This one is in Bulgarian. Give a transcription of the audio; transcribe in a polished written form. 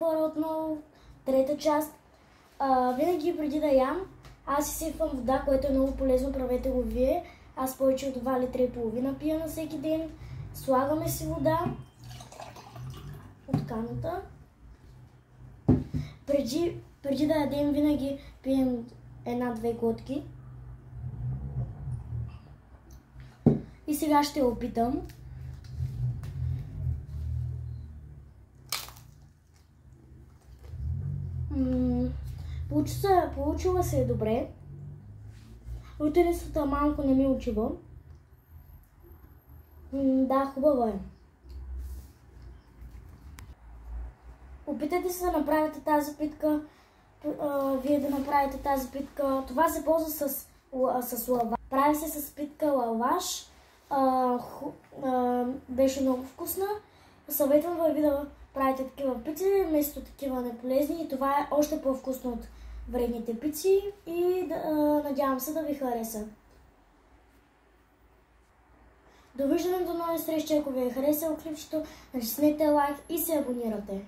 Хора, отново трета част. Винаги преди да ям, аз изсипвам вода, което е много полезно, правете го вие. Аз повече от 2 литра и половина пия на всеки ден. Слагаме си вода от каната. Преди да ядем, винаги пием 1-2 глътки. И сега ще опитам. Получила се е добре. Лутерицата малко не ми учива. Да, хубава е. Опитайте се да направите тази питка. Вие да направите тази питка. Това се ползва с лаваш. Прави се с питка лаваш. Беше много вкусна. Съветвам ви да правите такива пици, вместо такива неполезни. И това е още по-вкусно от вредните пици. И надявам се да ви хареса. Довиждане до нови срещи. Ако ви е харесало клипчето, натиснете лайк и се абонирате.